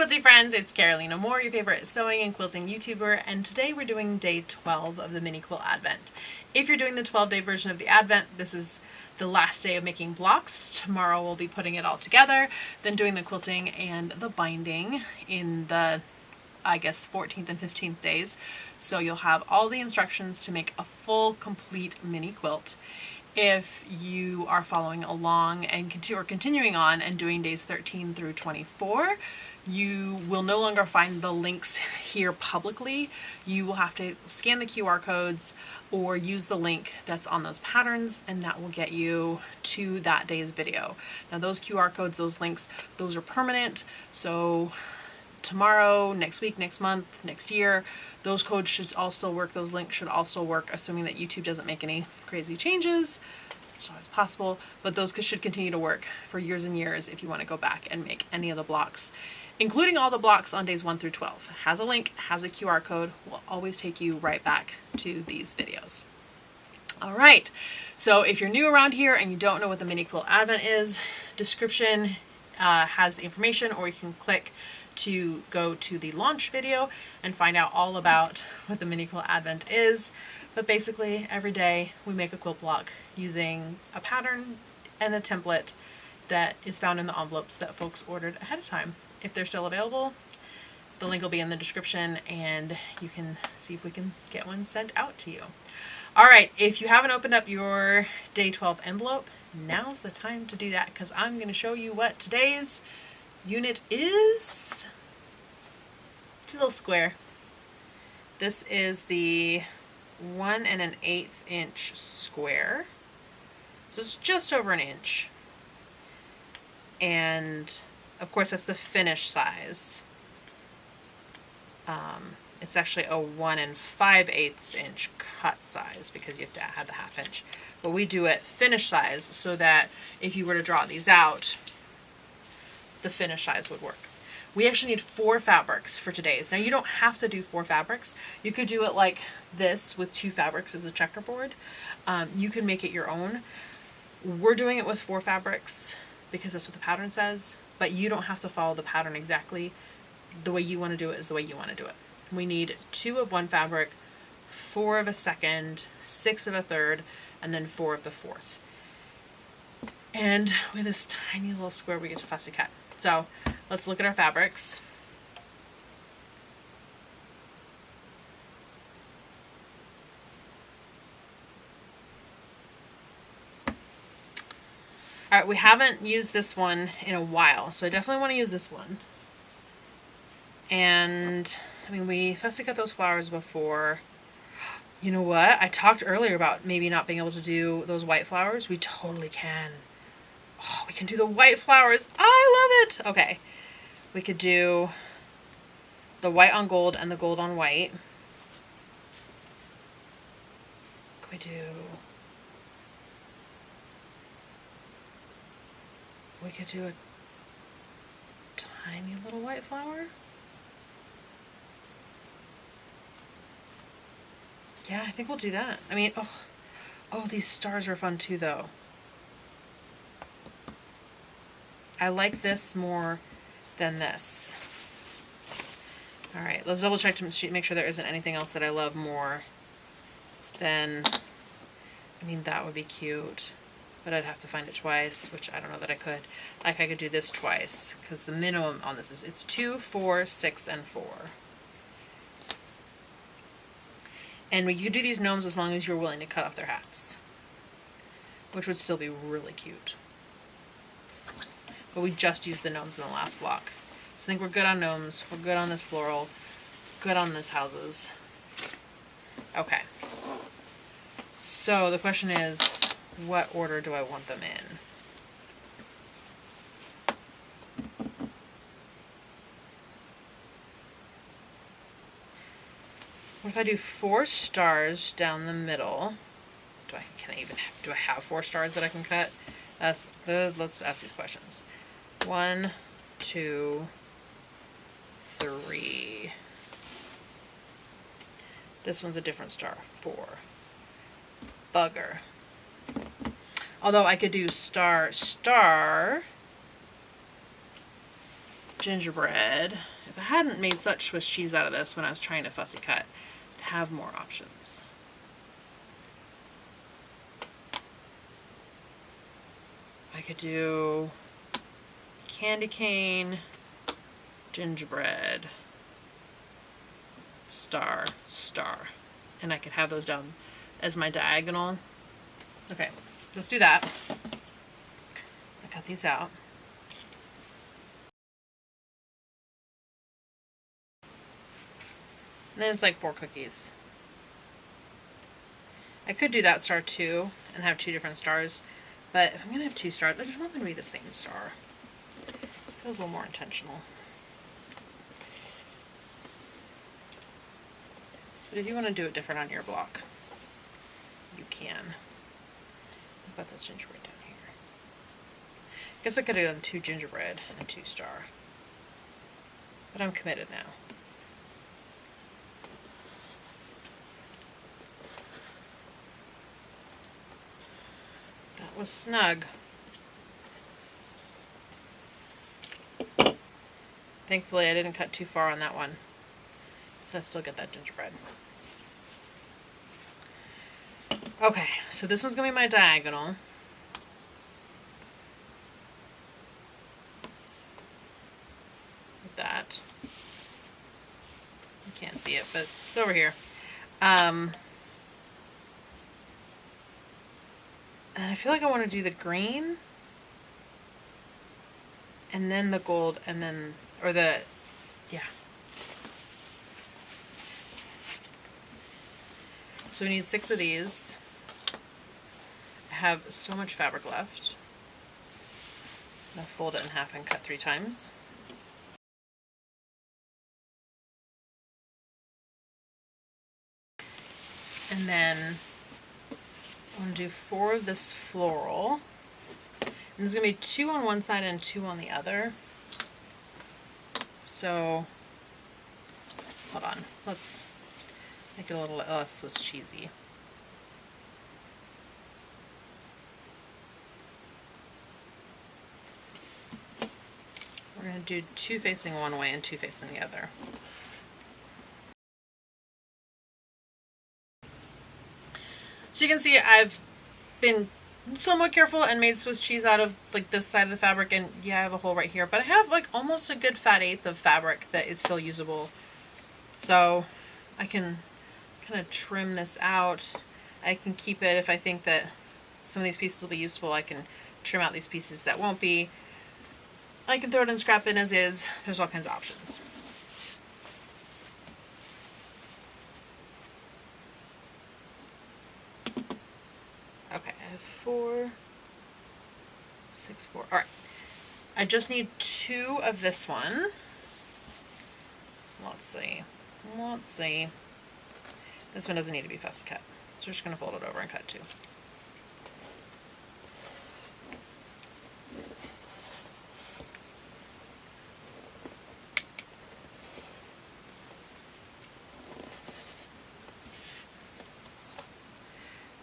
quilty friends, it's Carolina Moore, your favorite sewing and quilting YouTuber, and today we're doing day 12 of the Mini Quilt Advent. If you're doing the 12-day version of the Advent, this is the last day of making blocks. Tomorrow we'll be putting it all together, then doing the quilting and the binding in the, I guess, 14th and 15th days. So you'll have all the instructions to make a full, complete mini quilt. If you are following along and continuing on and doing days 13 through 24, you will no longer find the links here publicly. You will have to scan the QR codes or use the link that's on those patterns, and that will get you to that day's video. Now those QR codes, those links, those are permanent. So tomorrow, next week, next month, next year, those codes should all still work. Those links should all still work, assuming that YouTube doesn't make any crazy changes, which is always possible. But those should continue to work for years and years if you want to go back and make any of the blocks, including all the blocks on days 1 through 12. Has a link, has a QR code, will always take you right back to these videos. All right, so if you're new around here and you don't know what the Mini Quilt Advent is, description has the information, or you can click to go to the launch video and find out all about what the Mini Quilt Advent is. But basically every day we make a quilt block using a pattern and a template that is found in the envelopes that folks ordered ahead of time. If they're still available, the link will be in the description and you can see if we can get one sent out to you. All right, if you haven't opened up your day 12 envelope, now's the time to do that, because I'm going to show you what today's unit is. It's a little square. This is the 1 1/8 inch square. So it's just over an inch. And of course that's the finished size. It's actually a 1 5/8 inch cut size because you have to have the 1/2 inch. But we do it finished size so that if you were to draw these out, the finished size would work. We actually need 4 fabrics for today's. Now you don't have to do 4 fabrics. You could do it like this with 2 fabrics as a checkerboard. You can make it your own. We're doing it with 4 fabrics because that's what the pattern says, but you don't have to follow the pattern exactly. The way you want to do it is the way you want to do it. We need 2 of one fabric, 4 of a second, 6 of a third, and then 4 of the fourth. And with this tiny little square we get to fussy cut. So let's look at our fabrics. All right, we haven't used this one in a while, so I definitely want to use this one. And I mean, we fussy cut those flowers before. You know what? I talked earlier about maybe not being able to do those white flowers. We totally can. Oh, we can do the white flowers. I love it. Okay. We could do the white on gold and the gold on white. Could we do... We could do a tiny little white flower. Yeah, I think we'll do that. I mean, oh, these stars are fun too, though. I like this more than this. All right, let's double check to make sure there isn't anything else that I love more than, I mean, that would be cute, but I'd have to find it twice, which I don't know that I could. Like, I could do this twice, because the minimum on this is, it's 2, 4, 6, and 4. And you could do these gnomes as long as you're willing to cut off their hats, which would still be really cute. But we just used the gnomes in the last block. So I think we're good on gnomes, we're good on this floral, good on this houses. Okay. So the question is, what order do I want them in? What if I do 4 stars down the middle? Do I have 4 stars that I can cut? Let's ask these questions. 1, 2, 3. This one's a different star. 4. Bugger. Although I could do star, star, gingerbread. If I hadn't made such Swiss cheese out of this when I was trying to fussy cut, I'd have more options. I could do candy cane, gingerbread, star, star. And I could have those down as my diagonal. Okay, let's do that. I cut these out. And then it's like 4 cookies. I could do that star too and have 2 different stars, but if I'm gonna have 2 stars, I just want them to be the same star. It feels a little more intentional. But if you want to do it different on your block, you can. I've got this gingerbread down here. I guess I could have done 2 gingerbread and 2 star. But I'm committed now. That was snug. Thankfully I didn't cut too far on that one. So I still get that gingerbread. Okay, so this one's going to be my diagonal. Like that. You can't see it, but it's over here. And I feel like I want to do the green, and then the gold, and then, or the, yeah. So we need 6 of these. I have so much fabric left. I'm going to fold it in half and cut 3 times. And then I'm going to do 4 of this floral. And there's going to be 2 on one side and 2 on the other. So, hold on. Let's make it a little less Swiss cheesy. We're going to do 2 facing one way and 2 facing the other. So you can see I've been somewhat careful and made Swiss cheese out of like this side of the fabric, and yeah, I have a hole right here, but I have like almost a good fat eighth of fabric that is still usable. So I can kind of trim this out. I can keep it if I think that some of these pieces will be useful. I can trim out these pieces that won't be. I can throw it in scrap bin as is. There's all kinds of options. Okay, I have 4, 6, 4. All right. I just need 2 of this one. Let's see. Let's see. This one doesn't need to be fussy cut. So we're just going to fold it over and cut 2.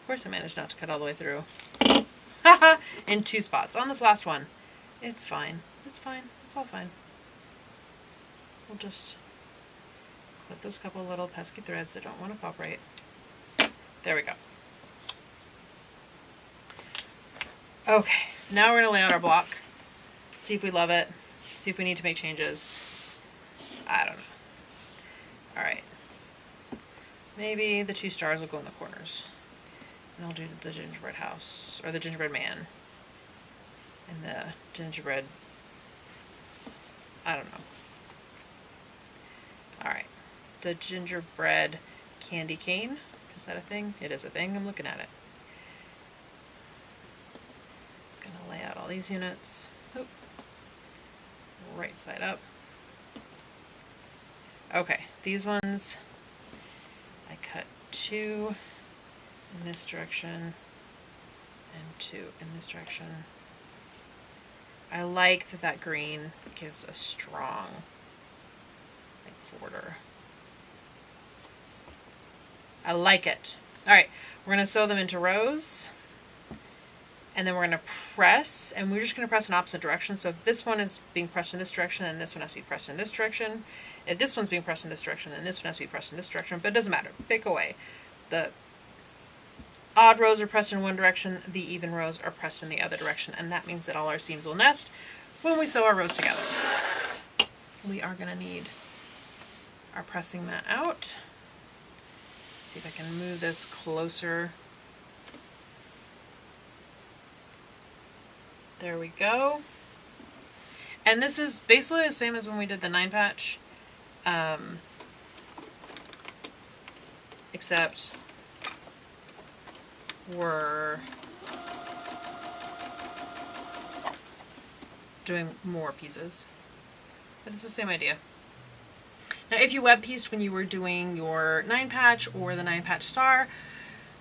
Of course I managed not to cut all the way through. In 2 spots on this last one. It's fine. It's fine. It's all fine. We'll just clip those couple little pesky threads that don't want to pop right. There we go. Okay, now we're going to lay out our block. See if we love it. See if we need to make changes. I don't know. Alright. Maybe the 2 stars will go in the corners. And I'll do the gingerbread house, or the gingerbread man. And the gingerbread, I don't know. Alright. The gingerbread candy cane. Is that a thing? It is a thing. I'm looking at it. I'm gonna lay out all these units. Oh. Right side up. Okay, these ones I cut 2 in this direction and 2 in this direction. I like that green gives a strong border. I like it. Alright, we're going to sew them into rows, and then we're going to press, and we're just going to press in opposite direction. So if this one is being pressed in this direction, then this one has to be pressed in this direction. If this one's being pressed in this direction, then this one has to be pressed in this direction, but it doesn't matter. Pick away. The odd rows are pressed in one direction, the even rows are pressed in the other direction, and that means that all our seams will nest when we sew our rows together. We are going to need our pressing mat out. See if I can move this closer. There we go. And this is basically the same as when we did the 9 patch, except we're doing more pieces. But it's the same idea. Now if you web pieced when you were doing your 9 patch or the 9 patch star,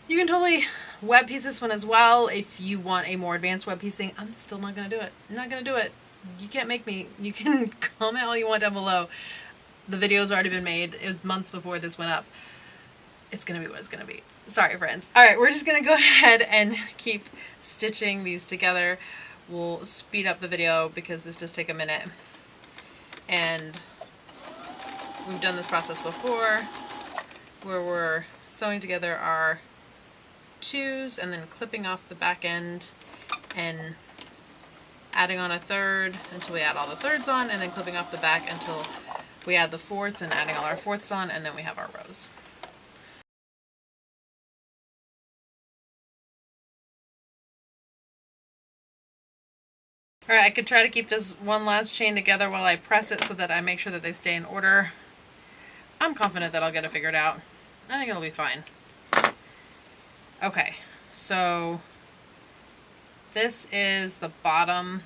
you can totally web piece this one as well if you want a more advanced web piecing. I'm still not going to do it. I'm not going to do it. You can't make me. You can comment all you want down below. The video's already been made. It was months before this went up. It's going to be what it's going to be. Sorry, friends. Alright, we're just going to go ahead and keep stitching these together. We'll speed up the video because this does take a minute. And we've done this process before where we're sewing together our 2s and then clipping off the back end and adding on a 3rd until we add all the 3rds on, and then clipping off the back until we add the 4th and adding all our 4ths on, and then we have our rows. Alright, I could try to keep this one last chain together while I press it so that I make sure that they stay in order. I'm confident that I'll get it figured out. I think it'll be fine. Okay, so this is the bottom.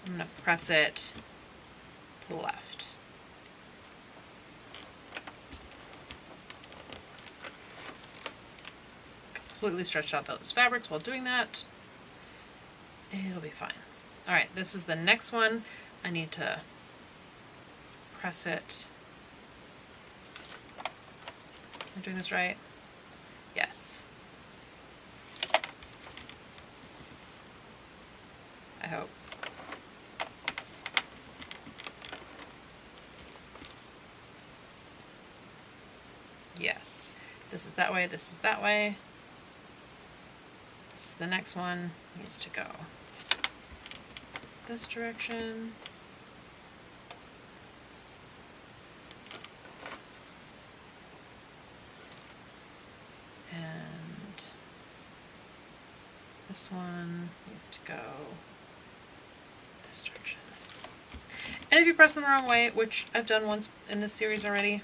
I'm going to press it to the left. Completely stretched out those fabrics while doing that. It'll be fine. Alright, this is the next one. I need to press it. Am I doing this right? Yes. I hope. Yes. This is that way, this is that way. This is the next one. Needs to go this direction. And this one needs to go this direction. And if you press them the wrong way, which I've done once in this series already,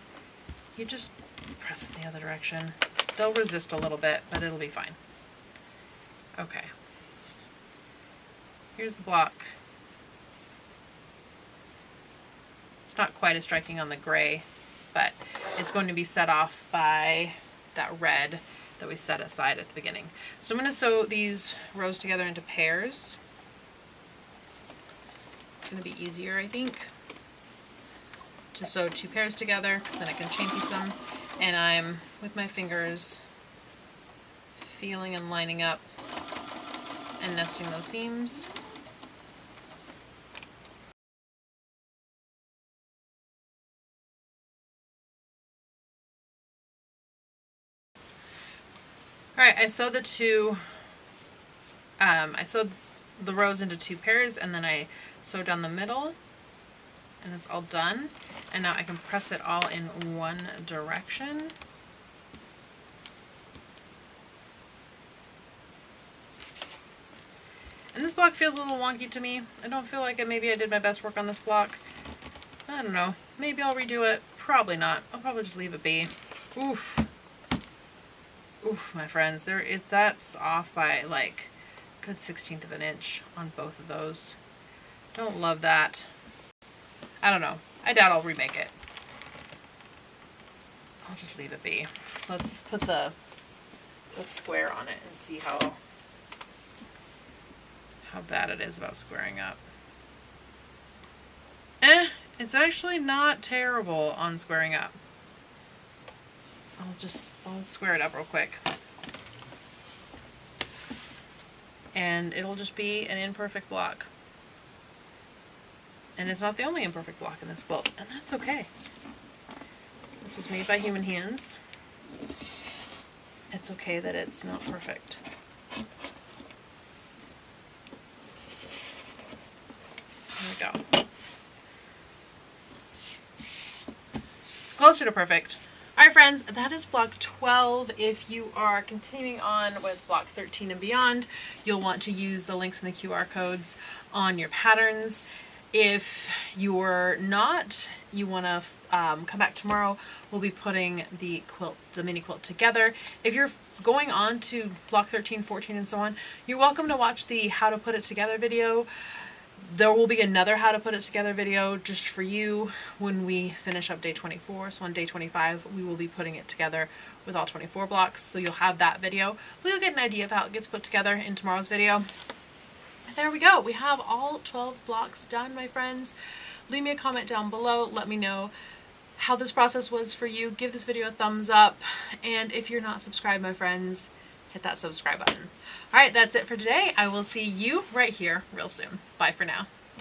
you just press it in the other direction. They'll resist a little bit, but it'll be fine. Okay. Here's the block. It's not quite as striking on the gray, but it's going to be set off by that red that we set aside at the beginning. So I'm going to sew these rows together into pairs. It's going to be easier, I think, to sew 2 pairs together because then I can chain piece them. And I'm, with my fingers, feeling and lining up and nesting those seams. Alright, I sewed the rows into 2 pairs, and then I sewed down the middle, and it's all done. And now I can press it all in one direction. And this block feels a little wonky to me. I don't feel like maybe I did my best work on this block. I don't know. Maybe I'll redo it. Probably not. I'll probably just leave it be. Oof. Oof, my friends, that's off by like a good 1/16 of an inch on both of those. Don't love that. I don't know. I doubt I'll remake it. I'll just leave it be. Let's put the square on it and see how bad it is about squaring up. It's actually not terrible on squaring up. I'll square it up real quick. and it'll just be an imperfect block. And it's not the only imperfect block in this quilt, and that's okay. This was made by human hands. It's okay that it's not perfect. There we go. It's closer to perfect. Alright friends, that is block 12. If you are continuing on with block 13 and beyond, you'll want to use the links in the QR codes on your patterns. If you're not, you want to come back tomorrow. We'll be putting the mini quilt together. If you're going on to block 13, 14, and so on, you're welcome to watch the how to put it together video. There will be another how to put it together video just for you when we finish up day 24. So on day 25, we will be putting it together with all 24 blocks. So you'll have that video, but you'll get an idea of how it gets put together in tomorrow's video. There we go. We have all 12 blocks done, my friends. Leave me a comment down below. Let me know how this process was for you. Give this video a thumbs up. And if you're not subscribed, my friends, hit that subscribe button. All right, that's it for today. I will see you right here real soon. Bye for now.